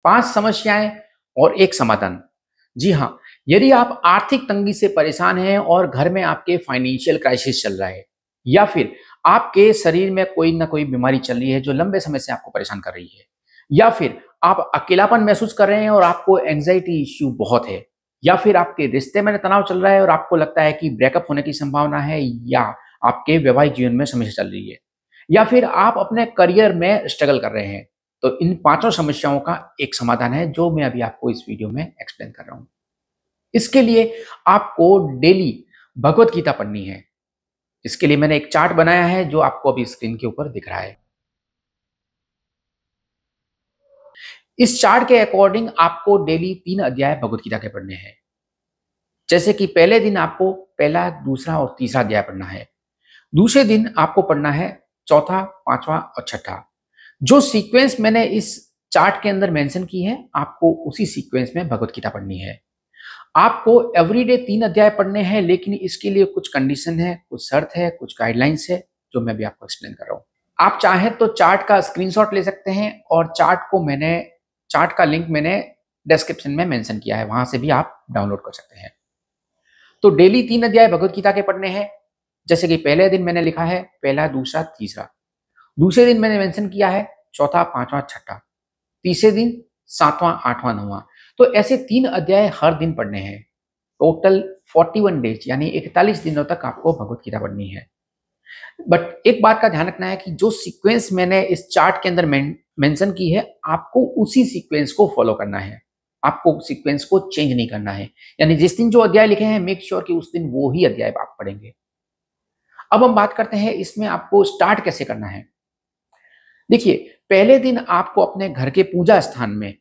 5 समस्याएं और एक समाधान। जी हाँ, यदि आप आर्थिक तंगी से परेशान हैं और घर में आपके फाइनेंशियल क्राइसिस चल रहा है, या फिर आपके शरीर में कोई ना कोई बीमारी चल रही है जो लंबे समय से आपको परेशान कर रही है, या फिर आप अकेलापन महसूस कर रहे हैं और आपको एंजाइटी इश्यू बहुत है, या फिर आपके रिश्ते में तनाव चल रहा है और आपको लगता है कि ब्रेकअप होने की संभावना है, या आपके वैवाहिक जीवन में समस्या चल रही है, या फिर आप अपने करियर में स्ट्रगल कर रहे हैं, तो इन पांचों समस्याओं का एक समाधान है जो मैं अभी आपको इस वीडियो में एक्सप्लेन कर रहा हूं। इसके लिए आपको डेली भगवत गीता पढ़नी है। इसके लिए मैंने एक चार्ट बनाया है जो आपको अभी स्क्रीन के ऊपर दिख रहा है। इस चार्ट के अकॉर्डिंग आपको डेली 3 अध्याय भगवत गीता के पढ़ने हैं। जैसे कि पहले दिन आपको पहला, दूसरा और तीसरा अध्याय पढ़ना है। दूसरे दिन आपको पढ़ना है चौथा, पांचवा और छठा। जो सीक्वेंस मैंने इस चार्ट के अंदर मेंशन की है, आपको उसी सीक्वेंस में भगवत गीता पढ़नी है। आपको एवरीडे 3 अध्याय पढ़ने हैं, लेकिन इसके लिए कुछ कंडीशन है, कुछ शर्त है, कुछ गाइडलाइंस है जो मैं भी आपको एक्सप्लेन कर रहा हूं। आप चाहें तो चार्ट का स्क्रीनशॉट ले सकते हैं और चार्ट का लिंक मैंने डिस्क्रिप्शन में मेंशन किया है, वहां से भी आप डाउनलोड कर सकते हैं। तो डेली 3 अध्याय भगवत गीता के पढ़ने हैं। जैसे कि पहले दिन मैंने लिखा है पहला, दूसरा, तीसरा। दूसरे दिन मैंने मेंशन किया है चौथा, पांचवा, छठा। तीसरे दिन सातवां, आठवां, नौवां। तो ऐसे 3 अध्याय हर दिन पढ़ने हैं। टोटल 41 डेज यानी 41 दिनों तक आपको भगवत गीता पढ़नी है। बट एक बात का ध्यान रखना है कि जो सीक्वेंस मैंने इस चार्ट के अंदर मेंशन की है, आपको उसी सीक्वेंस को फॉलो करना है। आपको सीक्वेंस को चेंज नहीं करना है। यानी जिस दिन जो अध्याय लिखे हैं, मेक श्योर कि उस दिन वो ही अध्याय आप पढ़ेंगे। अब हम बात करते हैं इसमें आपको स्टार्ट कैसे करना है। देखिए, पहले दिन आपको अपने घर के पूजा स्थान में,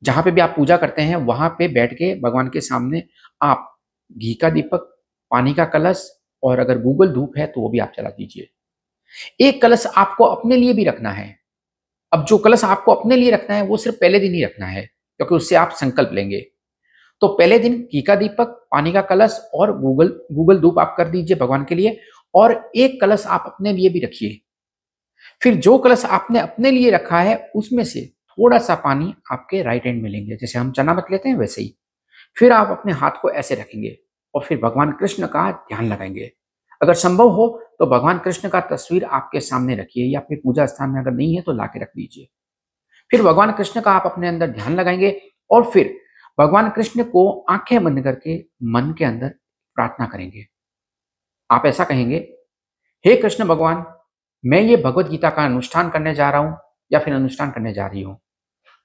जहां पे भी आप पूजा करते हैं, वहां पे बैठ के भगवान के सामने आप घी का दीपक, पानी का कलश और अगर गूगल धूप है तो वो भी आप जला दीजिए। एक कलश आपको अपने लिए भी रखना है। अब जो कलश आपको अपने लिए रखना है वो सिर्फ पहले दिन ही रखना है, क्योंकि उससे आप संकल्प लेंगे। तो पहले दिन घी का दीपक, पानी का कलश और गूगल धूप आप कर दीजिए भगवान के लिए, और एक कलश आप अपने लिए भी रखिए। फिर जो कलश आपने अपने लिए रखा है उसमें से थोड़ा सा पानी आपके राइट हैंड में लेंगे, जैसे हम चना मत लेते हैं वैसे ही। फिर आप अपने हाथ को ऐसे रखेंगे और फिर भगवान कृष्ण का ध्यान लगाएंगे। अगर संभव हो तो भगवान कृष्ण का तस्वीर आपके सामने रखिए, या फिर पूजा स्थान में अगर नहीं है तो लाके रख दीजिए। फिर भगवान कृष्ण का आप अपने अंदर ध्यान लगाएंगे और फिर भगवान कृष्ण को आंखें बंद करके मन के अंदर प्रार्थना करेंगे। आप ऐसा कहेंगे, हे कृष्ण भगवान, मैं ये भगवत गीता का अनुष्ठान करने जा रहा हूं या फिर अनुष्ठान करने जा रही हूं।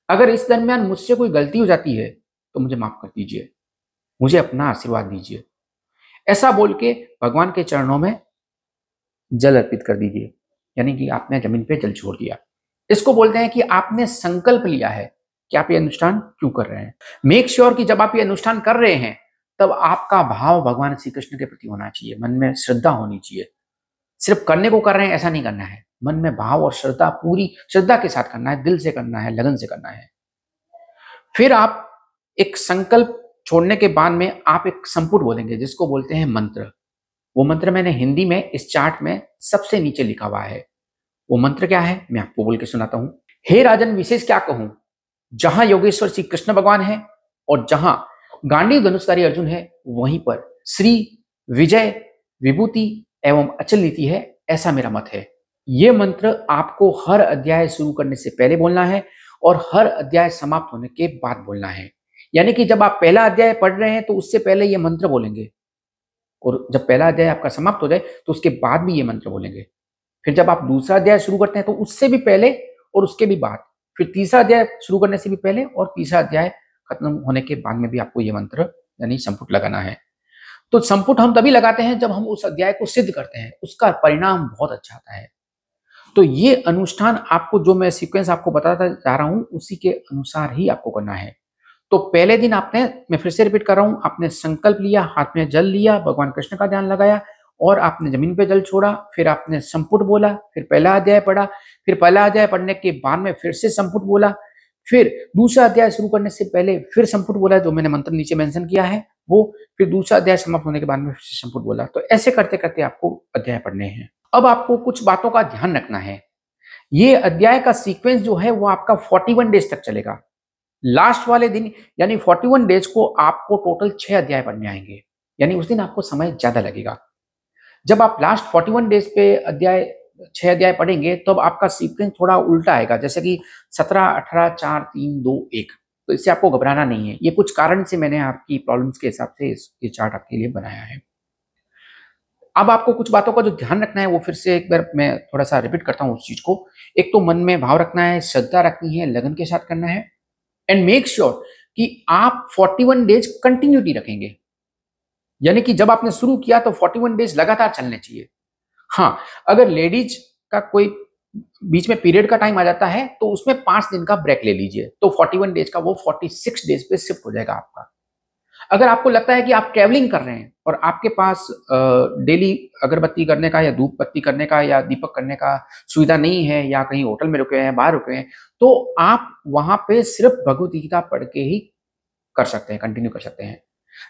अगर इस दरमियान मुझसे कोई गलती हो जाती है तो मुझे माफ कर दीजिए, मुझे अपना आशीर्वाद दीजिए। ऐसा बोल के भगवान के चरणों में जल अर्पित कर दीजिए, यानी कि आपने जमीन पे जल छोड़ दिया। इसको बोलते हैं कि आपने संकल्प लिया है कि आप ये अनुष्ठान क्यों कर रहे हैं। मेक श्योर कि जब आप ये अनुष्ठान कर रहे हैं तब आपका भाव भगवान श्री कृष्ण के प्रति होना चाहिए, मन में श्रद्धा होनी चाहिए। सिर्फ करने को कर रहे हैं ऐसा नहीं करना है, मन में भाव और श्रद्धा, पूरी श्रद्धा के साथ करना है, दिल से करना है, लगन से करना है। फिर आप एक संकल्प छोड़ने के बाद में आप एक संपुट बोलेंगे, जिसको बोलते हैं मंत्र। वो मंत्र मैंने हिंदी में इस चार्ट में सबसे नीचे लिखा हुआ है। वो मंत्र क्या है मैं आपको बोल के सुनाता हूं। हे राजन, विशेष क्या कहूं, जहां योगेश्वर श्री कृष्ण भगवान है और जहां गांडीव धनुषधारी अर्जुन है, वहीं पर श्री विजय, विभूति एवं अचल नीति है, ऐसा मेरा मत है। ये मंत्र आपको हर अध्याय शुरू करने से पहले बोलना है और हर अध्याय समाप्त होने के बाद बोलना है। यानी कि जब आप पहला अध्याय पढ़ रहे हैं तो उससे पहले ये मंत्र बोलेंगे, और जब पहला अध्याय आपका समाप्त हो जाए तो उसके बाद भी ये मंत्र बोलेंगे। फिर जब आप दूसरा अध्याय शुरू करते हैं तो उससे भी पहले और उसके भी बाद, फिर तीसरा अध्याय शुरू करने से भी पहले और तीसरा अध्याय खत्म होने के बाद में भी आपको ये मंत्र यानी संपुट लगाना है। तो संपुट हम तभी लगाते हैं जब हम उस अध्याय को सिद्ध करते हैं, उसका परिणाम बहुत अच्छा आता है। तो ये अनुष्ठान आपको, जो मैं सीक्वेंस आपको बताता जा रहा हूं, उसी के अनुसार ही आपको करना है। तो पहले दिन आपने, मैं फिर से रिपीट कर रहा हूं, आपने संकल्प लिया, हाथ में जल लिया, भगवान कृष्ण का ध्यान लगाया और आपने जमीन पे जल छोड़ा। फिर आपने संपुट बोला, फिर पहला अध्याय पढ़ा, फिर पहला अध्याय पढ़ने के बाद में फिर से संपुट बोला, फिर दूसरा अध्याय शुरू करने से पहले फिर संपुट बोला, जो मैंने मंत्र नीचे मेंशन किया है वो, फिर दूसरा अध्याय समाप्त होने के बाद में फिर से संपुट बोला। तो ऐसे करते करते आपको अध्याय पढ़ने हैं। अब आपको कुछ बातों का ध्यान रखना है। ये अध्याय का सीक्वेंस जो है वो आपका 41 डेज तक चलेगा। लास्ट वाले दिन यानी 41 डेज को आपको टोटल 6 अध्याय पढ़ने आएंगे, यानी उस दिन आपको समय ज़्यादा लगेगा। जब आप लास्ट 41 डेज पे 6 अध्याय पढ़ेंगे तब आपका सीक्वेंस थोड़ा उल्टा आएगा, जैसे कि 17, 18, 4, 3, 2, 1। तो इससे आपको घबराना नहीं है। ये कुछ कारण से मैंने आपकी प्रॉब्लम्स के हिसाब से ये चार्ट आपके लिए बनाया है। अब आपको कुछ बातों का जो ध्यान रखना है वो फिर से एक बार मैं थोड़ा-सा रिपीट करता हूँ उस चीज़ को। एक तो मन में भाव रखना है, श्रद्धा रखनी है, लगन के साथ करना है एंड मेक श्योर कि आप 41 डेज कंटिन्यूटी रखेंगे। यानी कि जब आपने शुरू किया तो 41 डेज लगातार चलने चाहिए। हाँ, अगर लेडीज का कोई बीच में पीरियड का टाइम आ जाता है तो उसमें 5 दिन का ब्रेक ले लीजिए, तो 41 डेज का वो 46 डेज पे शिफ्ट हो जाएगा आपका। अगर आपको लगता है कि आप ट्रैवलिंग कर रहे हैं और आपके पास डेली अगरबत्ती करने का या धूप बत्ती करने का या दीपक करने का सुविधा नहीं है या कहीं होटल में रुके हैं, बाहर रुके हैं, तो आप वहाँ पे सिर्फ भगवद गीता पढ़ के ही कर सकते हैं, कंटिन्यू कर सकते हैं।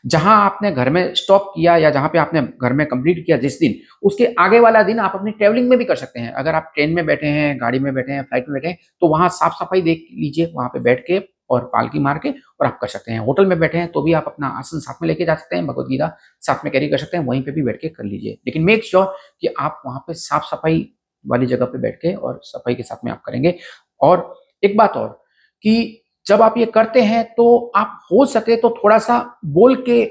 जहाँ आपने घर में स्टॉप किया या जहाँ पे आपने घर में कंप्लीट किया जिस दिन, उसके आगे वाला दिन आप अपनी ट्रैवलिंग में भी कर सकते हैं। अगर आप ट्रेन में बैठे हैं, गाड़ी में बैठे हैं, फ्लाइट में बैठे हैं, तो वहाँ साफ-सफाई देख लीजिए, वहाँ पे बैठ के और पालकी मार के और आप कर सकते हैं। होटल में बैठे हैं, तो भी आप अपना आसन साथ में लेके जा सकते हैं, भगवद गीता साथ में कैरी कर सकते हैं, वहीं पे भी बैठ के कर लीजिए। लेकिन मेक श्योर कि आप वहाँ पे साफ-सफाई वाली जगह पे बैठ के और सफाई के साथ में आप करेंगे। और एक बात और कि जब आप ये करते हैं तो आप हो सके तो थोड़ा-सा बोल के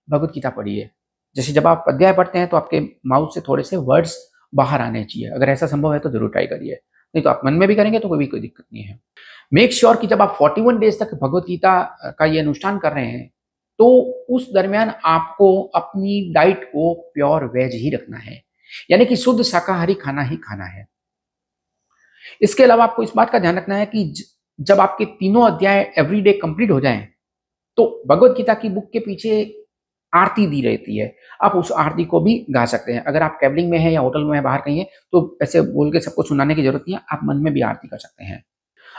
भगवद गीता पढ़िए। जैसे जब आप अध्याय पढ़ते हैं तो आपके माउथ से थोड़े से वर्ड्स बाहर आने चाहिए। अगर ऐसा संभव है तो ज़रूर ट्राई करिए। नहीं तो आप मन में भी करेंगे तो कोई दिक्कत नहीं है। मेक श्योर कि जब आप 41 डेज़ तक भगवद गीता का ये अनुष्ठान कर रहे हैं, तो उस दरमियान आपको अपनी डाइट को प्योर वेज ही रखना है। यानी कि शुद्ध शाकाहारी खाना ही खाना है। इसके अलावा आपको इस बात का ध्यान रखना है कि जब आपके तीनों अध्याय एवरी डे कंप्लीट हो जाएँ, तो भगवद गीता की बुक के पीछे आरती दी रहती है। आप उस आरती को भी गा सकते हैं। अगर आप ट्रैवलिंग में हैं या होटल में हैं, बाहर कहीं हैं, तो ऐसे बोल के सबको सुनाने की ज़रूरत नहीं है, आप मन में भी आरती कर सकते हैं।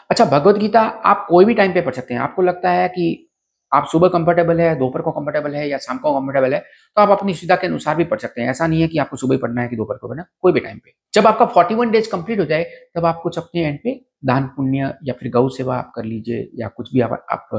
अच्छा, भगवद गीता आप कोई भी टाइम पे पढ़ सकते हैं। आपको लगता है कि आप सुबह कंफर्टेबल है, दोपहर को कंफर्टेबल है या शाम को कंफर्टेबल है, तो आप अपनी सुविधा के अनुसार भी पढ़ सकते हैं। ऐसा नहीं है कि आपको सुबह ही पढ़ना है कि दोपहर को पढ़ना है, कोई भी टाइम पे। जब आपका 41 डेज़ कंप्लीट हो जाए, तब आप कुछ अपने एंड पे दान पुण्य या फिर गौ सेवा आप कर लीजिए या कुछ भी आप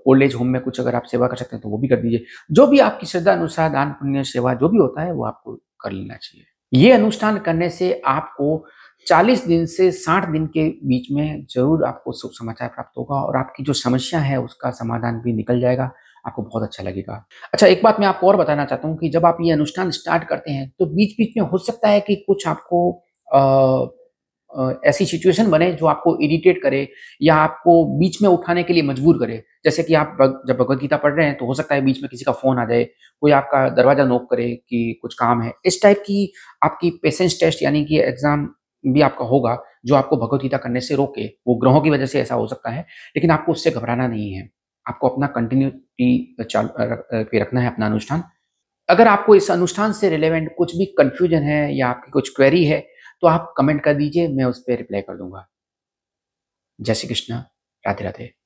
ओल्ड एज होम में कुछ अगर आप सेवा कर सकते हैं, तो वो भी कर दीजिए। जो भी आपकी श्रद्धा अनुसार दान पुण्य सेवा जो भी होता है, वो आपको कर लेना चाहिए। ये अनुष्ठान करने से आपको 40 दिन से 60 दिन के बीच में ज़रूर आपको शुभ समाचार प्राप्त होगा और आपकी जो समस्या है उसका समाधान भी निकल जाएगा, आपको बहुत अच्छा लगेगा। अच्छा, एक बात मैं आपको और बताना चाहता हूँ कि जब आप ये अनुष्ठान स्टार्ट करते हैं, तो बीच-बीच में हो सकता है कि कुछ आपको अ ऐसी सिचुएशन बने जो आपको इरिटेट करे या आपको बीच में उठाने के लिए मजबूर करे। जैसे कि आप जब भगवद गीता पढ़ रहे हैं, तो हो सकता है बीच में किसी का फ़ोन आ जाए, कोई आपका दरवाज़ा नॉक करे कि कुछ काम है। इस टाइप की आपकी पेशेंस टेस्ट यानी कि एग्ज़ाम भी आपका होगा, जो आपको भगवद गीता करने से रोके। वो ग्रहों की वजह से ऐसा हो सकता है, लेकिन आपको उससे घबराना नहीं है। आपको अपना कंटिन्यूटी पे रखना है अपना अनुष्ठान। अगर आपको इस अनुष्ठान से रिलेवेंट कुछ भी कन्फ्यूजन है या आपकी कुछ क्वेरी है, तो आप कमेंट कर दीजिए, मैं उस पे रिप्लाई कर दूँगा। जय श्री कृष्ण, राधे-राधे।